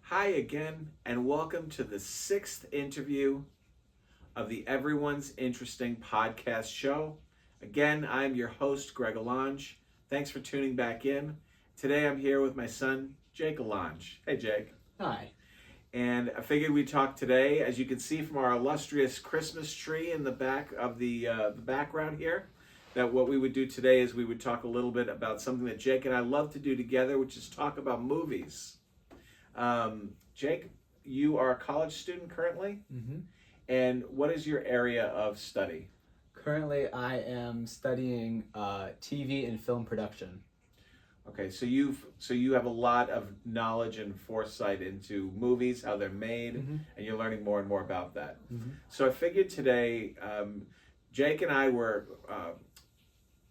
Hi again, and welcome to the sixth interview of the Everyone's Interesting podcast show. Again, I'm your host, Greg Alonge. Thanks for tuning back in. Today I'm here with my son, Jake Alonge. Hey, Jake. Hi. And I figured we'd talk today, as you can see from our illustrious Christmas tree in the back of the background here, that what we would do today is we would talk a little bit about something that Jake and I love to do together, which is talk about movies. Jake, you are a college student currently, and what is your area of study? Currently, I am studying TV and film production. Okay, so you have a lot of knowledge and foresight into movies, how they're made, and you're learning more and more about that. So I figured today, Jake and I were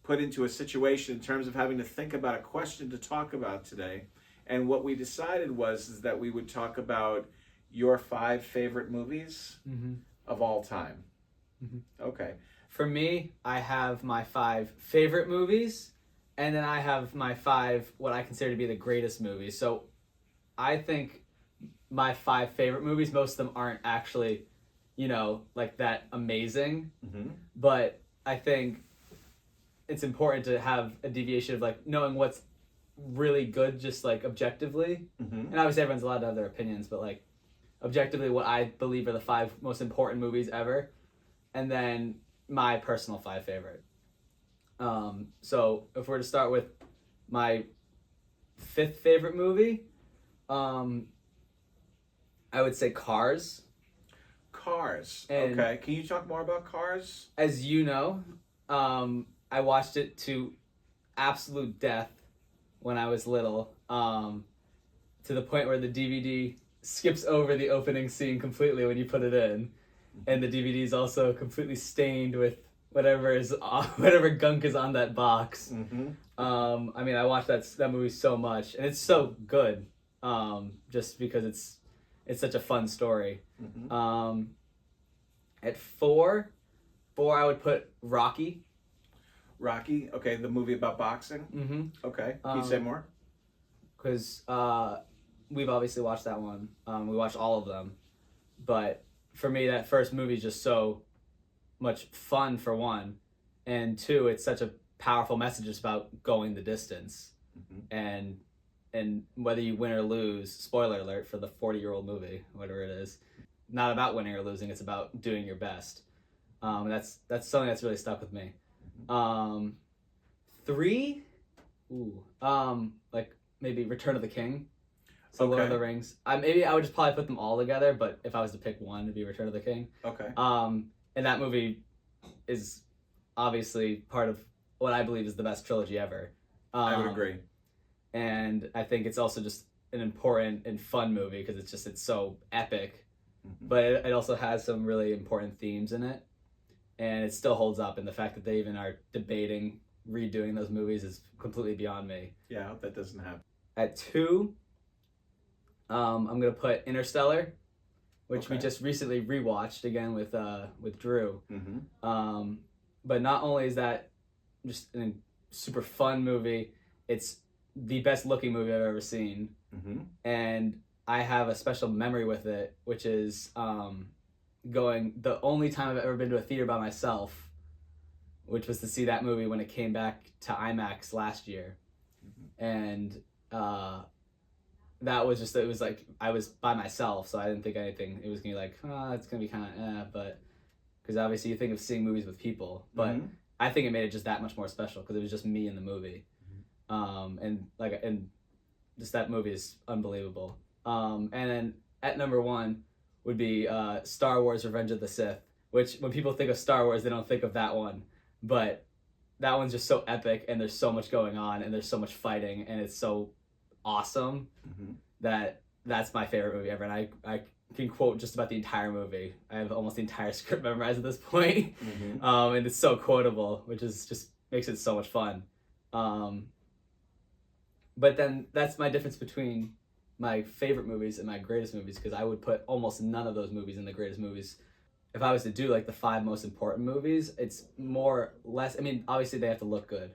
put into a situation in terms of having to think about a question to talk about today. And what we decided is that we would talk about your 5 favorite movies of all time. Okay. For me, I have my 5 favorite movies, and then I have my 5 what I consider to be the greatest movies. So I think my 5 favorite movies, most of them aren't actually, like that amazing. But I think it's important to have a deviation of like knowing what's really good, just like objectively, and obviously everyone's allowed to have their opinions, but like objectively what I believe are the 5 most important movies ever, and then my personal 5 favorite. So if we're to start with my 5th favorite movie, I would say Cars. And okay, can you talk more about Cars? As you know, I watched it to absolute death when I was little, to the point where the DVD skips over the opening scene completely when you put it in, and the DVD is also completely stained with whatever gunk is on that box. I mean, I watched that movie so much, and it's so good, just because it's such a fun story. At 4, I would put Rocky. Rocky, okay, the movie about boxing. Okay, can you say more? Because we've obviously watched that one. We watched all of them, but for me, that first movie is just so much fun for one, and 2, it's such a powerful message. It's about going the distance, and whether you win or lose. Spoiler alert for the 40-year-old movie, whatever it is. Not about winning or losing. It's about doing your best. And that's something that's really stuck with me. 3, like maybe Return of the King. So Lord of the Rings. Maybe I would just probably put them all together, but if I was to pick one, it'd be Return of the King. Okay. And that movie is obviously part of what I believe is the best trilogy ever. I would agree. And I think it's also just an important and fun movie because it's so epic, but it also has some really important themes in it. And it still holds up, and the fact that they even are debating redoing those movies is completely beyond me. Yeah, I hope that doesn't happen. At 2, I'm gonna put Interstellar, which we just recently rewatched again with Drew. But not only is that just a super fun movie, it's the best looking movie I've ever seen, and I have a special memory with it, which is the only time I've ever been to a theater by myself, which was to see that movie when it came back to IMAX last year. And that was just, it was like I was by myself, so I didn't think anything, it was gonna be like, it's gonna be kind of but because obviously you think of seeing movies with people, but I think it made it just that much more special because it was just me in the movie. And just that movie is unbelievable. And then at number 1 would be Star Wars Revenge of the Sith, which when people think of Star Wars, they don't think of that one. But that one's just so epic, and there's so much going on, and there's so much fighting, and it's so awesome that's my favorite movie ever. And I can quote just about the entire movie. I have almost the entire script memorized at this point. And it's so quotable, which is just makes it so much fun. But then that's my difference between my favorite movies and my greatest movies, because I would put almost none of those movies in the greatest movies. If I was to do like the 5 most important movies, it's more less, I mean, obviously they have to look good.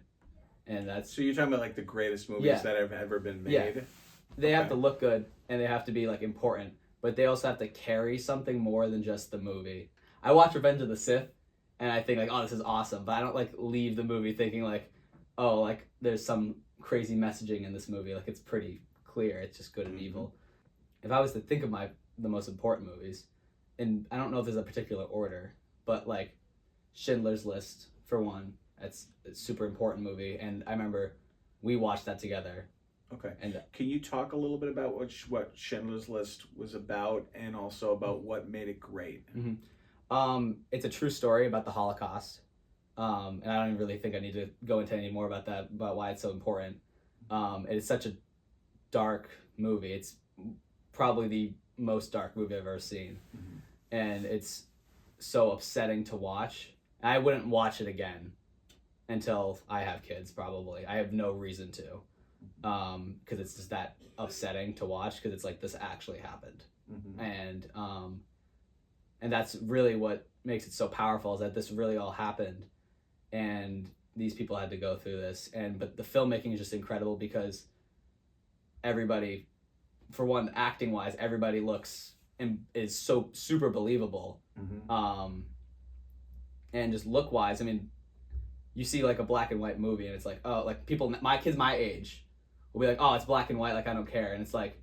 And that's... So you're talking about like the greatest movies that have ever been made? they have to look good and they have to be like important, but they also have to carry something more than just the movie. I watch Revenge of the Sith and I think like, oh, this is awesome, but I don't like leave the movie thinking like, oh, like there's some crazy messaging in this movie. Like it's pretty clear. It's just good and evil. If I was to think of the most important movies, and I don't know if there's a particular order, but like Schindler's List for one, it's a super important movie, and I remember we watched that together. Okay. And can you talk a little bit about what Schindler's List was about, and also about what made it great? It's a true story about the Holocaust, and I don't even really think I need to go into any more about that, about why it's so important. It's such a dark movie. It's probably the most dark movie I've ever seen, and it's so upsetting to watch. I wouldn't watch it again until I have kids. Probably, I have no reason to, because it's just that upsetting to watch. Because it's like this actually happened, and that's really what makes it so powerful. Is that this really all happened, and these people had to go through this. But the filmmaking is just incredible because everybody, for one, acting wise, everybody looks and is so super believable. And just look wise, I mean, you see like a black and white movie and it's like, oh, like people, my kids my age will be like, oh, it's black and white, like I don't care. And it's like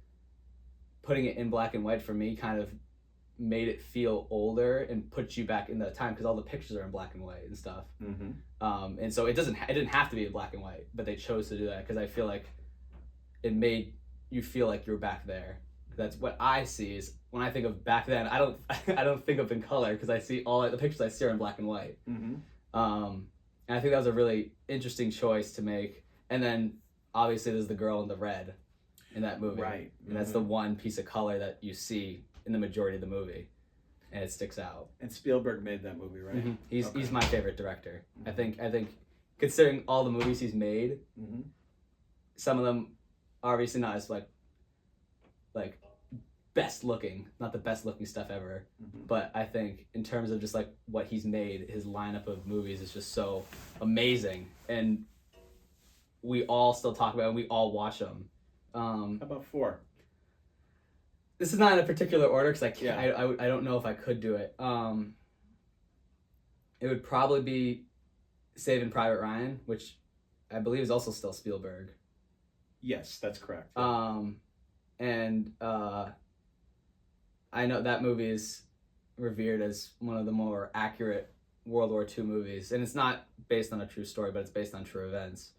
putting it in black and white for me kind of made it feel older and put you back in the time, because all the pictures are in black and white and stuff. And so it didn't have to be in black and white, but they chose to do that because I feel like it made you feel like you're back there. That's what I see. Is when I think of back then, I don't think of in color, because I see all the pictures I see are in black and white. And I think that was a really interesting choice to make. And then obviously there's the girl in the red in that movie, right? And that's the one piece of color that you see in the majority of the movie, and it sticks out. And Spielberg made that movie, right? He's my favorite director. I think considering all the movies he's made, some of them obviously not as like best looking, not the best looking stuff ever, but I think in terms of just like what he's made, his lineup of movies is just so amazing, and we all still talk about it and we all watch them. How about 4? This is not in a particular order because I don't know if I could do it. It would probably be Saving Private Ryan, which I believe is also still Spielberg. Yes, that's correct. And I know that movie is revered as one of the more accurate World War II movies, and it's not based on a true story, but it's based on true events.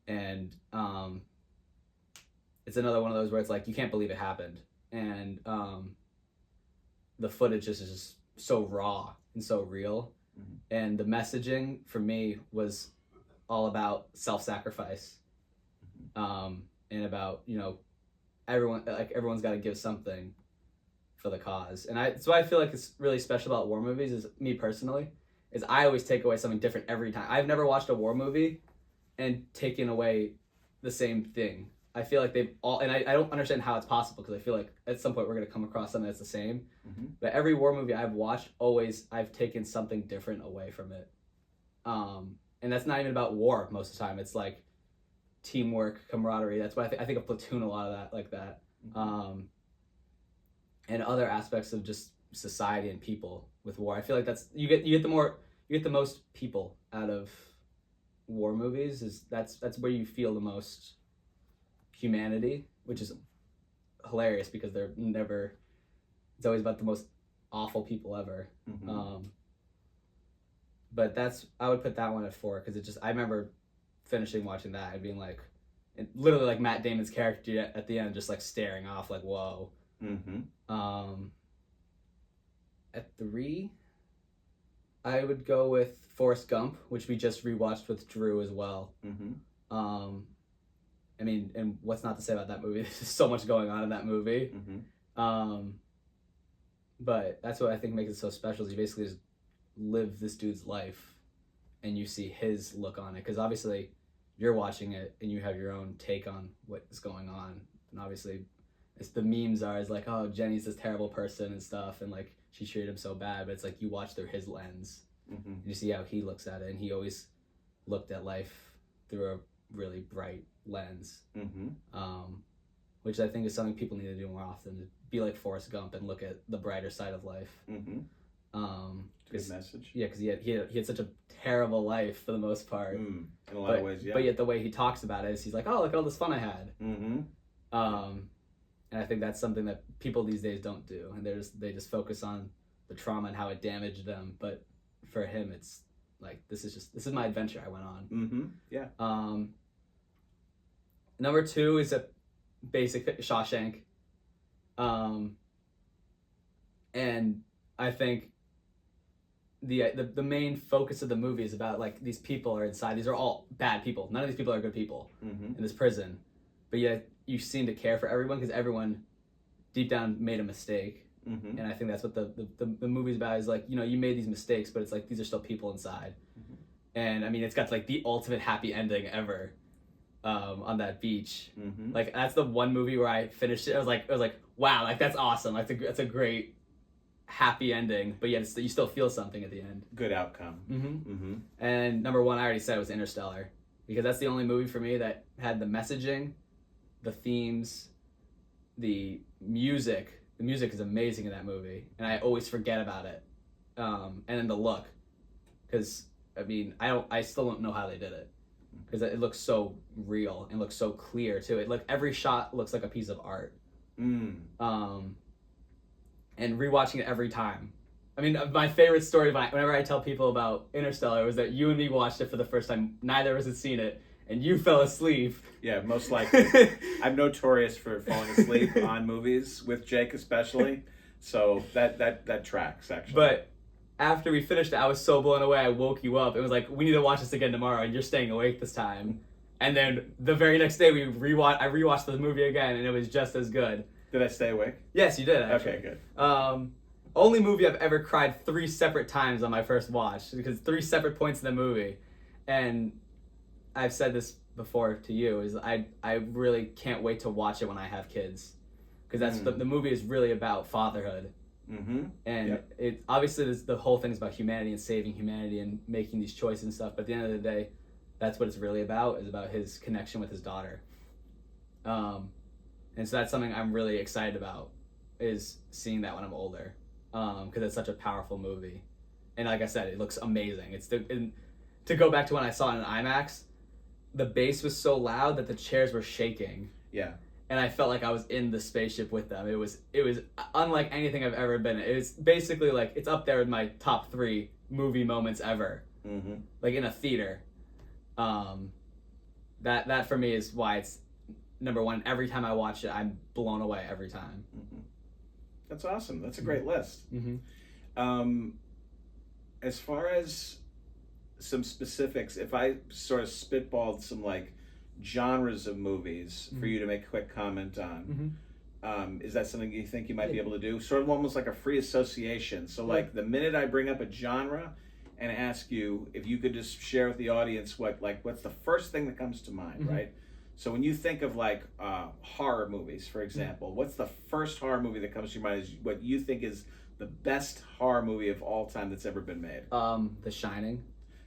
And it's another one of those where it's like you can't believe it happened, and the footage is just so raw and so real, and the messaging for me was all about self-sacrifice, and about everyone's got to give something for the cause. And so I feel like it's really special about war movies, is me personally, is I always take away something different every time. I've never watched a war movie and taken away the same thing. I feel like they've all, and I don't understand how it's possible, because I feel like at some point we're going to come across something that's the same. But every war movie I've watched, always I've taken something different away from it. And that's not even about war most of the time. It's like teamwork, camaraderie. That's why I think of Platoon a lot of that, like that. And other aspects of just society and people with war. I feel like that's you get the most people out of war movies. That's where you feel the most humanity, which is hilarious because it's always about the most awful people ever. But I would put that one at 4, because I remember finishing watching that and being like, and literally like Matt Damon's character at the end just like staring off like, whoa. At 3, I would go with Forrest Gump, which we just rewatched with Drew as well. I mean, and what's not to say about that movie? There's just so much going on in that movie. But that's what I think makes it so special, is you basically just live this dude's life and you see his look on it, because obviously you're watching it and you have your own take on what's going on, and obviously it's the memes is like, oh, Jenny's this terrible person and stuff, and like she treated him so bad, but it's like you watch through his lens and you see how he looks at it, and he always looked at life through a really bright lens, which I think is something people need to do more often. To be like Forrest Gump and look at the brighter side of life. Good message. Yeah, because he had such a terrible life for the most part. In a lot of ways, yeah. But yet the way he talks about it is he's like, oh, look at all this fun I had. And I think that's something that people these days don't do, and they just focus on the trauma and how it damaged them. But for him, it's like this is my adventure I went on. Yeah. Number 2 is a basic Shawshank. And I think the main focus of the movie is about like these people are inside. These are all bad people. None of these people are good people in this prison, but yet you seem to care for everyone because everyone deep down made a mistake. And I think that's what the movie's about, is like, you know, you made these mistakes, but it's like these are still people inside. And I mean, it's got like the ultimate happy ending ever on that beach. Like that's the one movie where I finished it. I was like, wow, like that's awesome. Like that's a great happy ending, but yet you still feel something at the end. Good outcome. And number 1, I already said, was Interstellar, because that's the only movie for me that had the messaging, the themes, the music. The music is amazing in that movie, and I always forget about it. And then the look, because I mean, I still don't know how they did it, because it looks so real and looks so clear too. Every shot looks like a piece of art. And rewatching it every time. I mean, my favorite story whenever I tell people about Interstellar was that you and me watched it for the first time. Neither of us had seen it, and you fell asleep. Yeah, most likely. I'm notorious for falling asleep on movies, with Jake especially. So that tracks, actually. But after we finished it, I was so blown away, I woke you up. It was like, we need to watch this again tomorrow, and you're staying awake this time. And then the very next day, I rewatched the movie again, and it was just as good. Did I stay awake? Yes, you did, actually. Okay, good. Only movie I've ever cried 3 separate times on my first watch, because 3 separate points in the movie. And I've said this before to you, is I really can't wait to watch it when I have kids, because that's the movie is really about fatherhood. And it obviously the whole thing is about humanity and saving humanity and making these choices and stuff, but at the end of the day, that's what it's really about, is about his connection with his daughter. And so that's something I'm really excited about, is seeing that when I'm older, because it's such a powerful movie. And like I said, it looks amazing. To go back to when I saw it in IMAX, the bass was so loud that the chairs were shaking. Yeah. And I felt like I was in the spaceship with them. It was unlike anything I've ever been in. It was basically like, it's up there with my top 3 movie moments ever. Like in a theater. That for me is why it's number 1. Every time I watch it, I'm blown away every time. That's awesome. That's a great list. As far as some specifics, if I sort of spitballed some like genres of movies for you to make a quick comment on, is that something you think you might be able to do? Sort of almost like a free association. So like the minute I bring up a genre and ask you if you could just share with the audience what's the first thing that comes to mind, right? So when you think of like horror movies, for example, what's the first horror movie that comes to your mind is what you think is the best horror movie of all time that's ever been made? The Shining.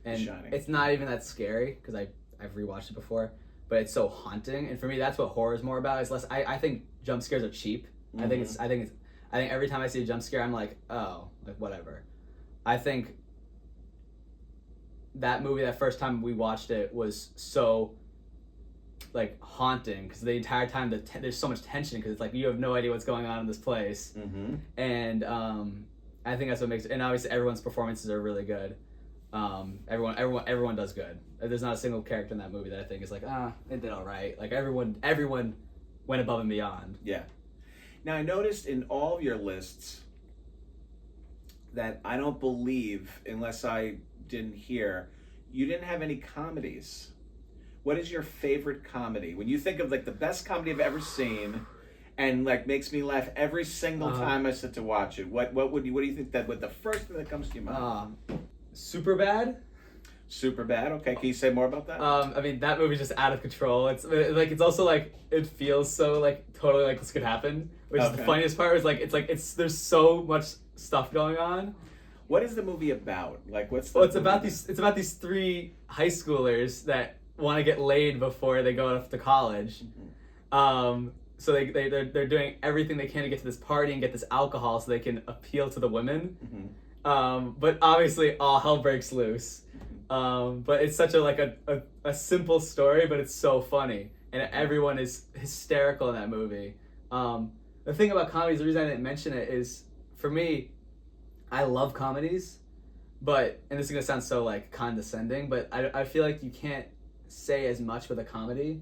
And The Shining. It's not even that scary, because I've rewatched it before, but it's so haunting. And for me, that's what horror is more about. It's less. I think jump scares are cheap. I think every time I see a jump scare, I'm like, oh, like whatever. I think that movie, that first time we watched it, was so like haunting, because the entire time there's so much tension, because it's like you have no idea what's going on in this place. And I think that's what makes it. And obviously everyone's performances are really good. Everyone does good. There's not a single character in that movie that I think is like, they did all right. Like everyone went above and beyond. Yeah. Now I noticed in all of your lists that I don't believe, unless I didn't hear, you didn't have any comedies. What is your favorite comedy? When you think of like the best comedy I've ever seen, and like makes me laugh every single time I sit to watch it, what do you think that would the first thing that comes to your mind? Superbad. Superbad. Okay, can you say more about that? I mean, that movie's just out of control. It's like, it's also like, it feels so like totally like this could happen, which is the funniest part. Is like it's there's so much stuff going on. What is the movie about? Like, what's the? Well, it's about these 3 high schoolers that want to get laid before they go off to college. so they're doing everything they can to get to this party and get this alcohol so they can appeal to the women. But obviously all hell breaks loose. But it's such a simple story, but it's so funny, and everyone is hysterical in that movie. The thing about comedies, the reason I didn't mention it is, for me, I love comedies, but, and this is gonna sound so like condescending, but I feel like you can't say as much with a comedy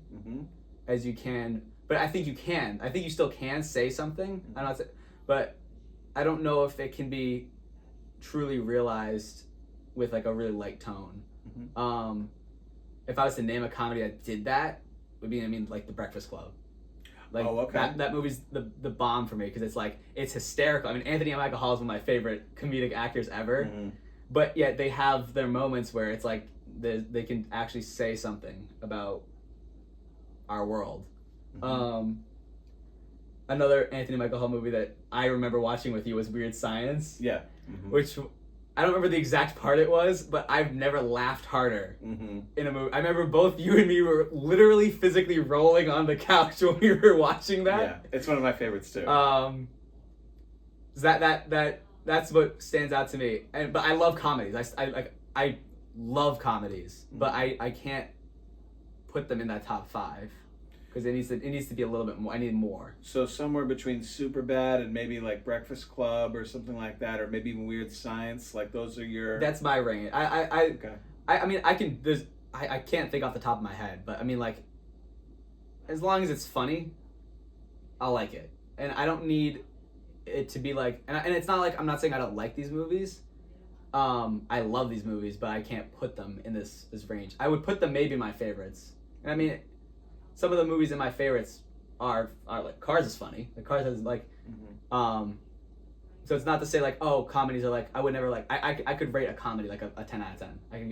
as you can. But I think you can. I think you still can say something. I'm not saying, but I don't know if it can be truly realized with like a really light tone. If I was to name a comedy that did that, would be, like The Breakfast Club. Like, that movie's the bomb for me, because it's like, it's hysterical. I mean, Anthony and Michael Hall is one of my favorite comedic actors ever, but yet they have their moments where it's like they can actually say something about our world. Another Anthony Michael Hall movie that I remember watching with you was Weird Science. Yeah. Which I don't remember the exact part it was, but I've never laughed harder in a movie. I remember both you and me were literally physically rolling on the couch when we were watching that. Yeah, it's one of my favorites too. That's what stands out to me. But I love comedies. I love comedies, but I can't put them in that top 5. Because it needs to be a little bit more. I need more. So somewhere between Superbad and maybe like Breakfast Club or something like that, or maybe even Weird Science. Like those are your. That's my range. I mean, I can. I can't think off the top of my head, but I mean, like, as long as it's funny, I'll like it, and I don't need it to be like. And it's not like I'm not saying I don't like these movies. I love these movies, but I can't put them in this range. I would put them maybe in my favorites, and I mean. Some of the movies in my favorites are like Cars is funny. Like Cars is like, so it's not to say like, oh, comedies are like, I would never like, I could rate a comedy like a 10 out of 10. I could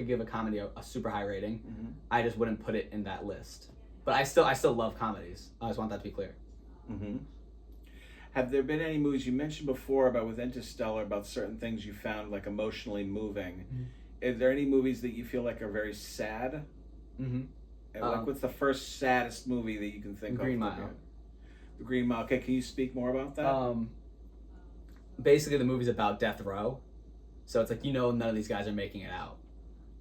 give a comedy a super high rating. I just wouldn't put it in that list. But I still love comedies. I just want that to be clear. Have there been any movies you mentioned before about with Interstellar about certain things you found like emotionally moving? Is there any movies that you feel like are very sad? Like, what's the first saddest movie that you can think of? Green Mile. The Green Mile. Okay, can you speak more about that? Basically, the movie's about death row, so it's like none of these guys are making it out.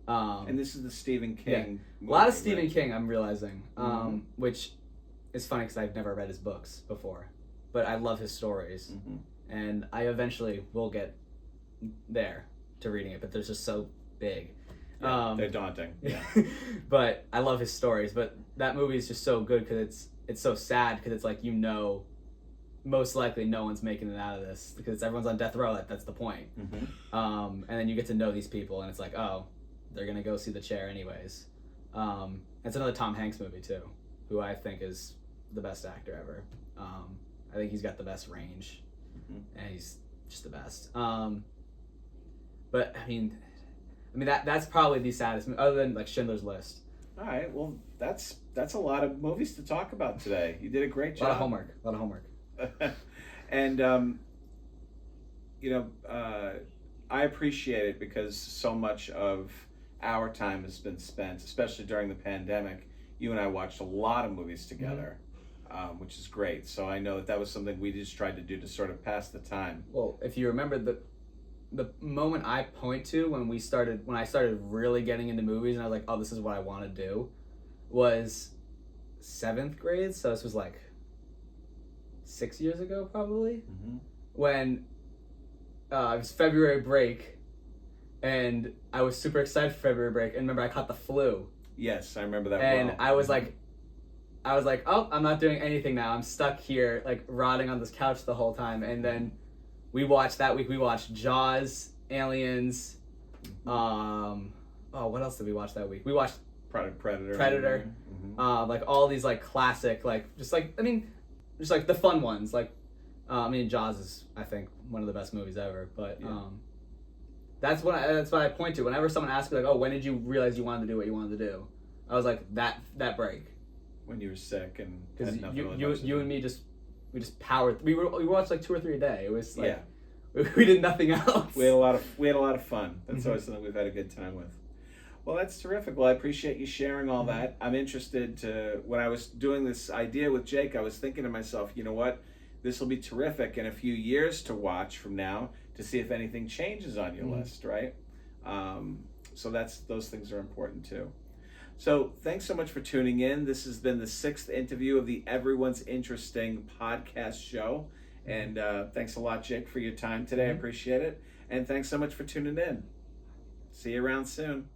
And this is the Stephen King. Movie, a lot of Stephen King, I'm realizing, which is funny because I've never read his books before, but I love his stories, and I eventually will get there to reading it, but they're just so big. Yeah, they're daunting. Yeah. But I love his stories. But that movie is just so good because it's so sad, because it's like most likely no one's making it out of this because everyone's on death row. That's the point. And then you get to know these people, and it's like, oh, they're gonna go see the chair anyways. It's another Tom Hanks movie too, who I think is the best actor ever. I think he's got the best range, and he's just the best. But I mean that's probably the saddest movie, other than like Schindler's List. All right, well that's a lot of movies to talk about today. You did a great job. A lot of homework. And I appreciate it because so much of our time has been spent, especially during the pandemic. You and I watched a lot of movies together, which is great. So I know that was something we just tried to do to sort of pass the time. Well, if you remember the moment I point to when I started really getting into movies and I was like, oh, this is what I want to do, was 7th grade. So this was like 6 years ago, probably, when it was February break, and I was super excited for February break. And remember, I caught the flu. Yes, I remember that. And I was like, oh, I'm not doing anything now. I'm stuck here, like rotting on this couch the whole time. And then we watched Jaws, Aliens. What else did we watch that week? We watched Predator. Like all these like classic, like just like the fun ones. Like Jaws is, I think, one of the best movies ever. But that's what I point to whenever someone asks me like, oh, when did you realize you wanted to do what you wanted to do? I was like, that break. When you were sick and because you and me we just powered. We watched like 2 or 3 a day. It was like we did nothing else. We had a lot of fun. That's always something we've had a good time with. Well, Well, that's terrific. Well, I appreciate you sharing all that. I'm interested to, when I was doing this idea with Jake, I was thinking to myself, you know what? This will be terrific in a few years to watch from now to see if anything changes on your list, right? So those things are important too. So thanks so much for tuning in. This has been the 6th interview of the Everyone's Interesting podcast show. And thanks a lot, Jake, for your time today. I appreciate it. And thanks so much for tuning in. See you around soon.